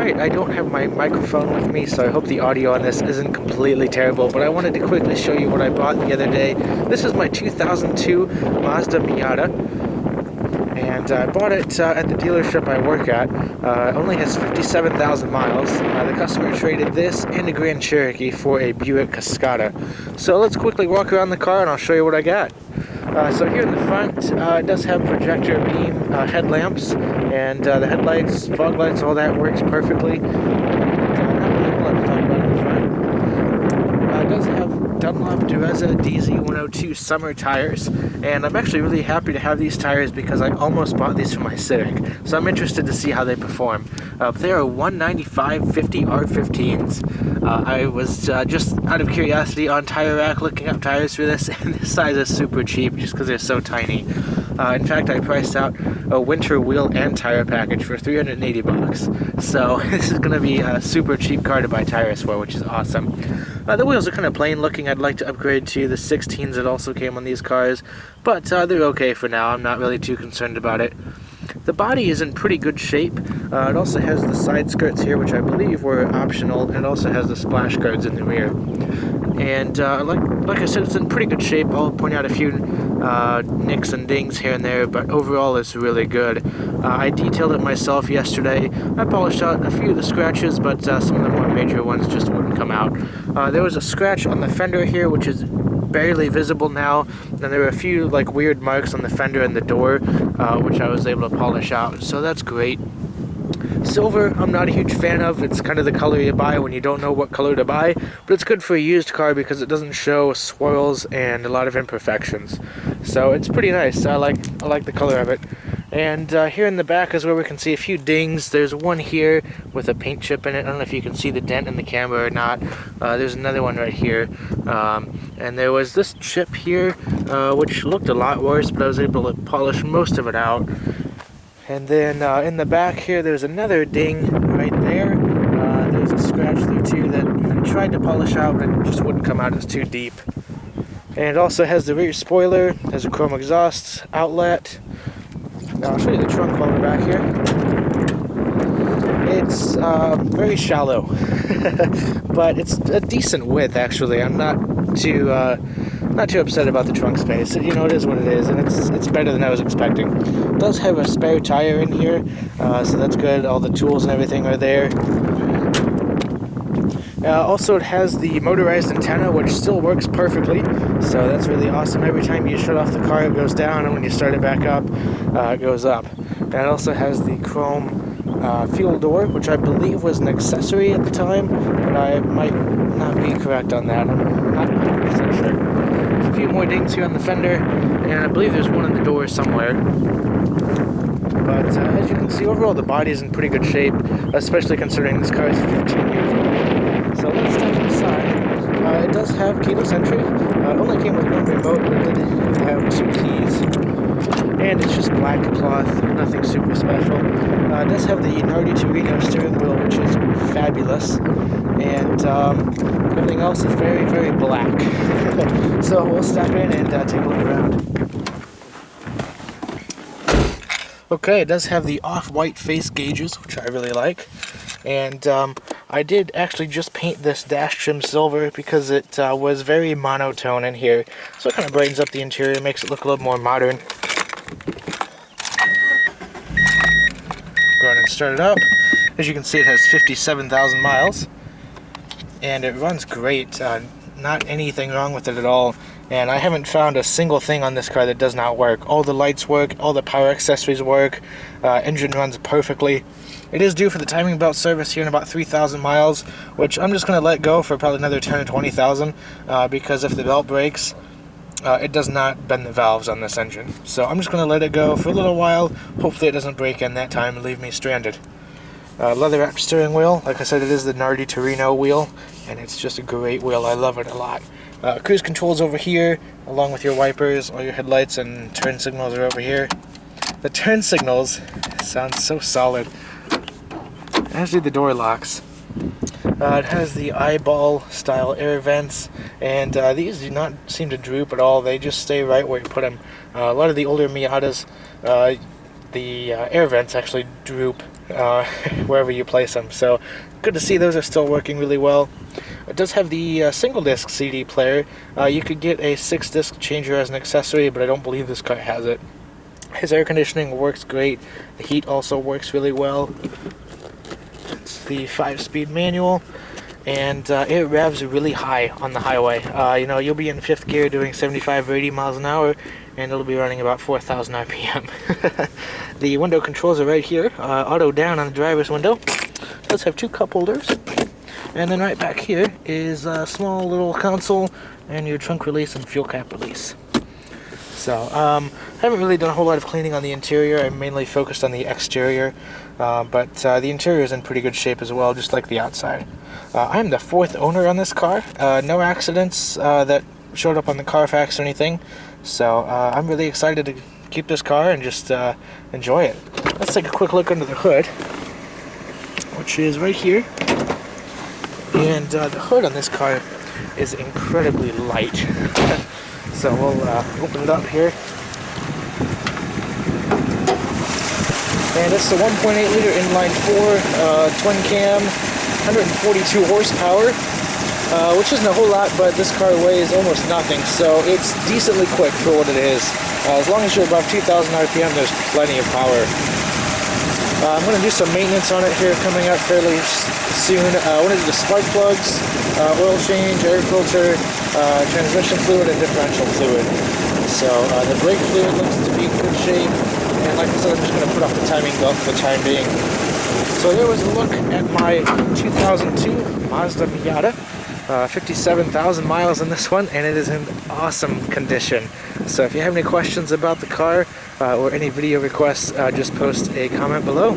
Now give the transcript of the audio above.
Alright, I don't have my microphone with me, so I hope the audio on this isn't completely terrible, but I wanted to quickly show you what I bought the other day. This is my 2002 Mazda Miata, and I bought it at the dealership I work at. It only has 57,000 miles. The customer traded this and a Grand Cherokee for a Buick Cascada. So let's quickly walk around the car and I'll show you what I got. So here in the front, it does have projector beam headlamps, and the headlights, fog lights, all that works perfectly. Not really a lot to talk about in the front. It does have Dunlop Dureza DZ102 summer tires, and I'm actually really happy to have these tires because I almost bought these for my Civic, so I'm interested to see how they perform. They are 195/50 R15s. I was just out of curiosity on Tire Rack looking up tires for this, and this size is super cheap just because they're so tiny. In fact, I priced out a winter wheel and tire package for $380. So this is going to be a super cheap car to buy tires for, which is awesome. The wheels are kind of plain looking. I'd like to upgrade to the 16s that also came on these cars, but they're okay for now. I'm not really too concerned about it. The body is in pretty good shape. It also has the side skirts here, which I believe were optional, and it also has the splash guards in the rear. And like I said, it's in pretty good shape. I'll point out a few nicks and dings here and there, but overall it's really good. I detailed it myself yesterday. I polished out a few of the scratches, but some of the more major ones just wouldn't come out. There was a scratch on the fender here, which is barely visible now, and there were a few like weird marks on the fender and the door, which I was able to polish out, so that's great. Silver, I'm not a huge fan of. It's kind of the color you buy when you don't know what color to buy, but it's good for a used car because it doesn't show swirls and a lot of imperfections. So it's pretty nice. I like the color of it. And here in the back is where we can see a few dings. There's one here with a paint chip in it. I don't know if you can see the dent in the camera or not. There's another one right here. And there was this chip here, which looked a lot worse, but I was able to polish most of it out. And then in the back here, there's another ding right there. There's a scratch there too that I tried to polish out, but it just wouldn't come out. It's too deep. And it also has the rear spoiler, has a chrome exhaust outlet. Now I'll show you the trunk while we're back here. It's very shallow, but it's a decent width actually. I'm not too upset about the trunk space. You know, it is what it is, and it's better than I was expecting. It does have a spare tire in here, so that's good. All the tools and everything are there. Also, it has the motorized antenna, which still works perfectly, so that's really awesome. Every time you shut off the car, it goes down, and when you start it back up, it goes up. And it also has the chrome fuel door, which I believe was an accessory at the time, but I might not be correct on that. I'm not 100% sure. There's a few more dings here on the fender, and I believe there's one in the door somewhere. But as you can see, overall the body is in pretty good shape, especially considering this car is 15 years old. So let's step inside. It does have keyless entry. It only came with one remote, but it did have 2 keys. And it's just black cloth, nothing super special. It does have the Nardi Torino steering wheel, which is fabulous. And everything else is very, very black. So we'll step in and take a look around. Okay, it does have the off-white face gauges, which I really like. And I did actually just paint this dash trim silver because it was very monotone in here. So it kind of brightens up the interior, makes it look a little more modern. Go ahead and start it up. As you can see, it has 57,000 miles. And it runs great. Not anything wrong with it at all. And I haven't found a single thing on this car that does not work. All the lights work, all the power accessories work, engine runs perfectly. It is due for the timing belt service here in about 3,000 miles, which I'm just going to let go for probably another 10 or 20,000, because if the belt breaks, it does not bend the valves on this engine. So I'm just going to let it go for a little while. Hopefully it doesn't break in that time and leave me stranded. Leather wrapped steering wheel. Like I said, it is the Nardi Torino wheel, and it's just a great wheel. I love it a lot. Cruise controls over here, along with your wipers. All your headlights and turn signals are over here. The turn signals sound so solid. As do the door locks. It has the eyeball style air vents, and these do not seem to droop at all. They just stay right where you put them. A lot of the older Miatas, the air vents actually droop wherever you place them. So good to see those are still working really well. It does have the single disc CD player. You could get a 6-disc changer as an accessory, but I don't believe this car has it. His air conditioning works great. The heat also works really well. It's the 5-speed manual, and it revs really high on the highway. You'll be in 5th gear doing 75 or 80 miles an hour, and it'll be running about 4,000 RPM. The window controls are right here. Auto down on the driver's window. It does have 2 cup holders. And then right back here is a small little console and your trunk release and fuel cap release. So, I haven't really done a whole lot of cleaning on the interior. I'm mainly focused on the exterior, but the interior is in pretty good shape as well, just like the outside. I am the 4th owner on this car. No accidents that showed up on the Carfax or anything, so I'm really excited to keep this car and just enjoy it. Let's take a quick look under the hood, which is right here. And the hood on this car is incredibly light. So we'll open it up here. And it's the 1.8-liter inline-4 twin cam, 142 horsepower, which isn't a whole lot, but this car weighs almost nothing, so it's decently quick for what it is. As long as you're above 2,000 RPM, there's plenty of power. I'm going to do some maintenance on it here coming up fairly soon. I want to do the spark plugs, oil change, air filter, transmission fluid, and differential fluid. So the brake fluid looks to be in good shape, and like I said, I'm just going to put off the timing belt for the time being. So there was a look at my 2002 Mazda Miata. 57,000 miles in this one, and it is in awesome condition. So if you have any questions about the car or any video requests, just post a comment below.